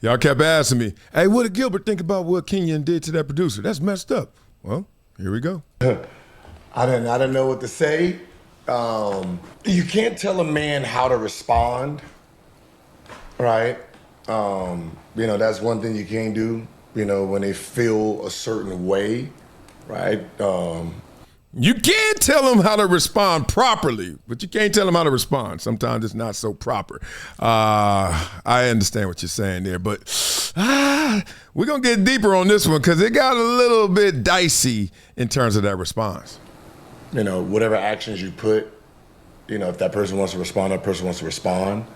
Y'all kept asking me, hey, what did Gilbert think about what Kenyon did to that producer? That's messed up. Well, here we go. I didn't know what to say. You can't tell a man how to respond, right? That's one thing you can't do, when they feel a certain way, right? You can tell them how to respond properly, but you can't tell them how to respond. Sometimes it's not so proper. I understand what you're saying there, but we're going to get deeper on this one because it got a little bit dicey in terms of that response. Whatever actions you put, if that person wants to respond, that person wants to respond.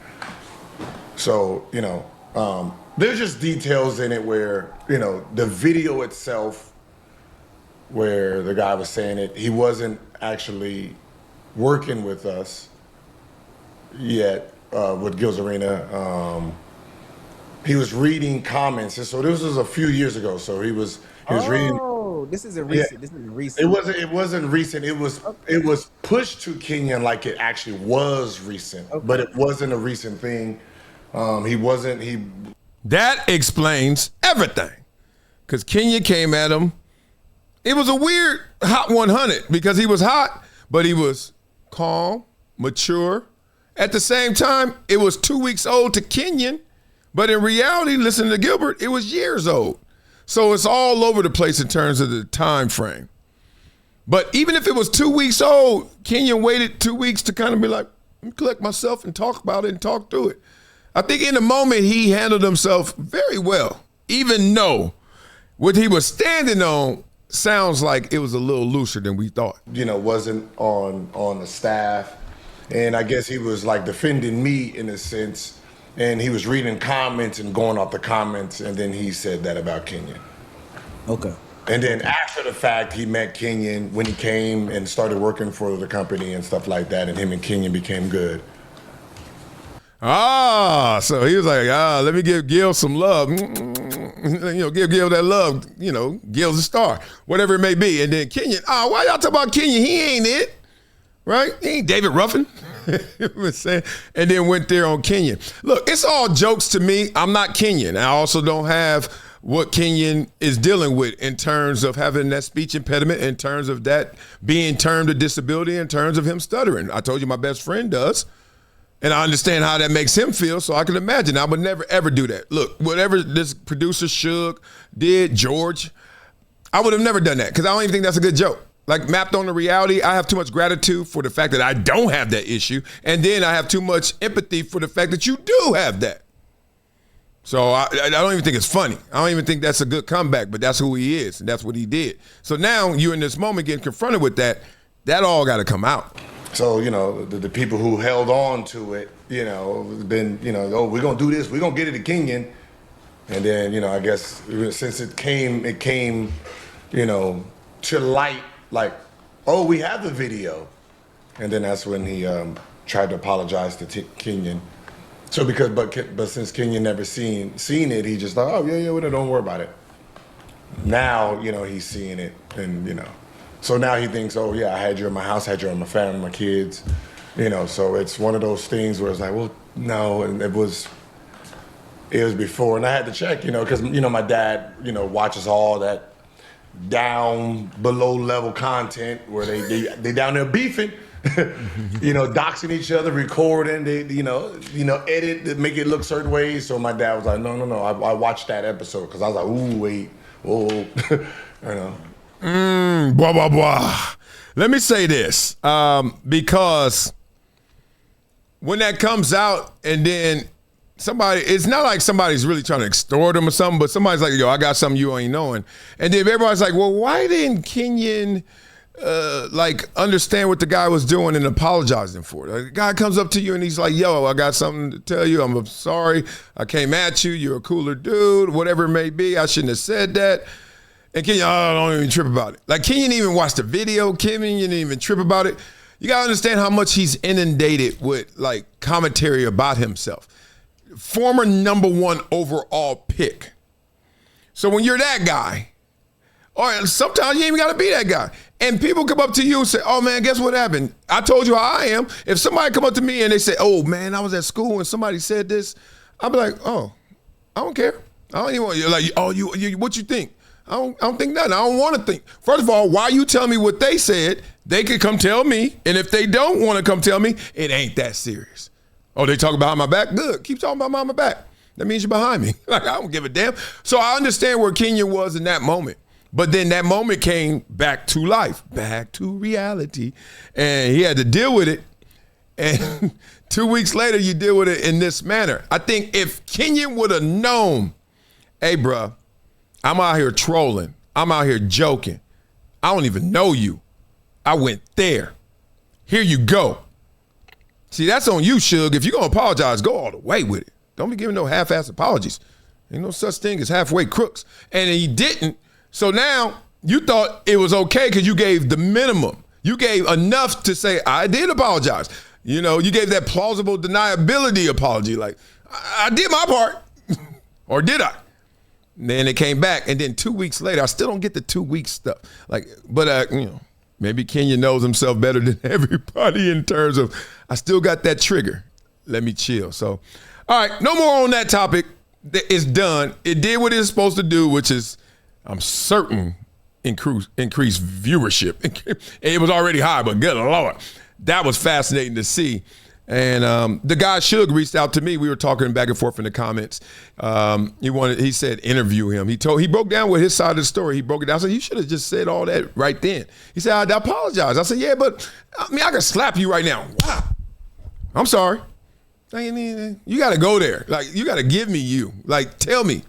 So, there's just details in it where, the video itself, where the guy was saying it, he wasn't actually working with us yet with Gil's Arena. He was reading comments, and so this was a few years ago. So he was reading. Oh, this isn't recent. Yeah. This isn't recent. It wasn't recent. It was pushed to Kenyon like it actually was recent, but it wasn't a recent thing. That explains everything, because Kenyon came at him. It was a weird hot 100 because he was hot, but he was calm, mature. At the same time, it was 2 weeks old to Kenyon, but in reality, listening to Gilbert, it was years old. So it's all over the place in terms of the time frame. But even if it was 2 weeks old, Kenyon waited 2 weeks to kind of be like, let me collect myself and talk about it and talk through it. I think in the moment, he handled himself very well, even though what he was standing on sounds like it was a little looser than we thought. Wasn't on the staff. And I guess he was like defending me in a sense. And he was reading comments and going off the comments. And then he said that about Kenyon. Okay. And then after the fact, he met Kenyon when he came and started working for the company and stuff like that. And him and Kenyon became good. So he was like, let me give Gil some love. Give Gil that love. Gil's a star, whatever it may be. And then Kenyon, why y'all talk about Kenyon? He ain't it, right? He ain't David Ruffin. And then went there on Kenyon. Look, it's all jokes to me. I'm not Kenyon. I also don't have what Kenyon is dealing with in terms of having that speech impediment, in terms of that being termed a disability, in terms of him stuttering. I told you my best friend does. And I understand how that makes him feel, so I can imagine. I would never, ever do that. Look, whatever this producer, Suge, did, George, I would have never done that because I don't even think that's a good joke. Like, mapped on the reality, I have too much gratitude for the fact that I don't have that issue, and then I have too much empathy for the fact that you do have that. So I don't even think it's funny. I don't even think that's a good comeback, but that's who he is, and that's what he did. So now you're in this moment getting confronted with that. That all got to come out. So, the people who held on to it, we're going to do this, we're going to get it to Kenyon. And then, I guess since it came, to light, like, oh, we have the video. And then that's when he tried to apologize to Kenyon. So but since Kenyon never seen it, he just thought, oh, yeah, don't worry about it. Now, he's seeing it and, So now he thinks, oh, yeah, I had you in my house, I had you in my family, my kids. So it's one of those things where it's like, well, no, and it was before. And I had to check, because, my dad, watches all that below level content where they down there beefing, doxing each other, recording, they, edit to make it look certain ways. So my dad was like, no, I watched that episode because I was like, ooh, wait, whoa, Blah, blah, blah. Let me say this, because when that comes out and then it's not like somebody's really trying to extort him or something, but somebody's like, yo, I got something you ain't knowing. And then everybody's like, well, why didn't Kenyon understand what the guy was doing and apologizing for it? Like, the guy comes up to you and he's like, yo, I got something to tell you. I'm sorry. I came at you. You're a cooler dude, whatever it may be. I shouldn't have said that. And Kenyon, don't even trip about it. Like, Kenyon didn't even watch the video. Kenyon didn't even trip about it. You got to understand how much he's inundated with, like, commentary about himself. Former #1 overall pick. So when you're that guy, or sometimes you ain't even got to be that guy. And people come up to you and say, oh, man, guess what happened? I told you how I am. If somebody come up to me and they say, oh, man, I was at school and somebody said this, I'll be like, oh, I don't care. I don't even want you like, oh, you what you think? I don't think nothing. I don't want to think. First of all, why you tell me what they said? They could come tell me. And if they don't want to come tell me, it ain't that serious. Oh, they talk behind my back? Good. Keep talking behind my back. That means you're behind me. Like, I don't give a damn. So I understand where Kenyon was in that moment. But then that moment came back to life, back to reality. And he had to deal with it. And 2 weeks later, you deal with it in this manner. I think if Kenyon would have known, hey, bruh, I'm out here trolling. I'm out here joking. I don't even know you. I went there. Here you go. See, that's on you, Suge. If you're going to apologize, go all the way with it. Don't be giving no half-ass apologies. Ain't no such thing as halfway crooks. And he didn't. So now you thought it was okay because you gave the minimum. You gave enough to say, I did apologize. You know, you gave that plausible deniability apology. Like, I did my part. Or did I? And then it came back. And then 2 weeks later, I still don't get the 2 weeks stuff. Like, but, you know, maybe Kenyon knows himself better than everybody in terms of, I still got that trigger. Let me chill. So, all right, no more on that topic. It's done. It did what it's supposed to do, which is, I'm certain, increase viewership. It was already high, but good Lord. That was fascinating to see. And the guy Suge reached out to me. We were talking back and forth in the comments. He said interview him. He broke down with his side of the story. He broke it down. I said, you should have just said all that right then. He said, I apologize. I said, yeah, but I mean, I can slap you right now. Wow. I'm sorry. You got to go there. Like, you got to give me you. Like, tell me.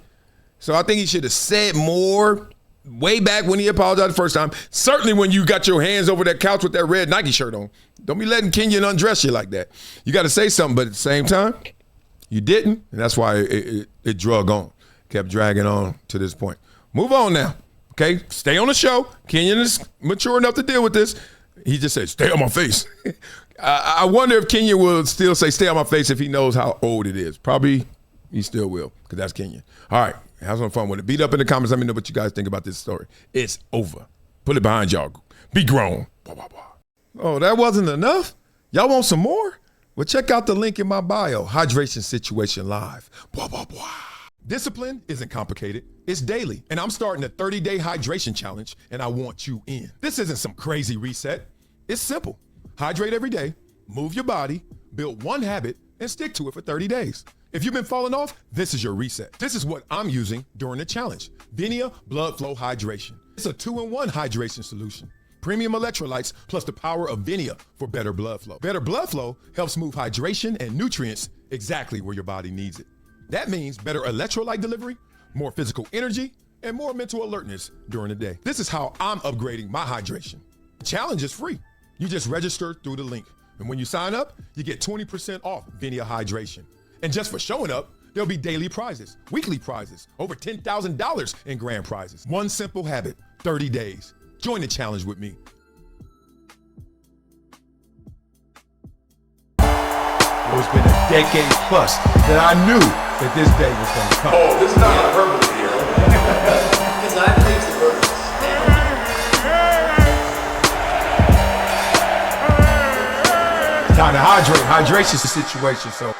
So I think he should have said more way back when he apologized the first time. Certainly when you got your hands over that couch with that red Nike shirt on. Don't be letting Kenyon undress you like that. You got to say something, but at the same time, you didn't. And that's why it drug on, kept dragging on to this point. Move on now. Okay, stay on the show. Kenyon is mature enough to deal with this. He just said, stay on my face. I wonder if Kenyon will still say stay on my face if he knows how old it is. Probably he still will, because that's Kenyon. All right, have some fun with it. Beat up in the comments. Let me know what you guys think about this story. It's over. Put it behind y'all. Be grown. Blah, blah, blah. Oh, that wasn't enough? Y'all want some more? Well, check out the link in my bio. Hydration Situation Live. Blah, blah, blah. Discipline isn't complicated. It's daily. And I'm starting a 30-day hydration challenge, and I want you in. This isn't some crazy reset. It's simple. Hydrate every day, move your body, build one habit, and stick to it for 30 days. If you've been falling off, this is your reset. This is what I'm using during the challenge. VINIA Blood Flow Hydration. It's a 2-in-1 hydration solution. Premium electrolytes plus the power of VINIA for better blood flow. Better blood flow helps move hydration and nutrients exactly where your body needs it. That means better electrolyte delivery, more physical energy, and more mental alertness during the day. This is how I'm upgrading my hydration. The challenge is free. You just register through the link. And when you sign up, you get 20% off VINIA Hydration. And just for showing up, there'll be daily prizes, weekly prizes, over $10,000 in grand prizes. One simple habit, 30 days. Join the challenge with me. It's been a decade plus that I knew that this day was going to come. Oh, this is not hyperbole here. Because I believe it's the verse. Time to hydrate. Hydration's the situation, so.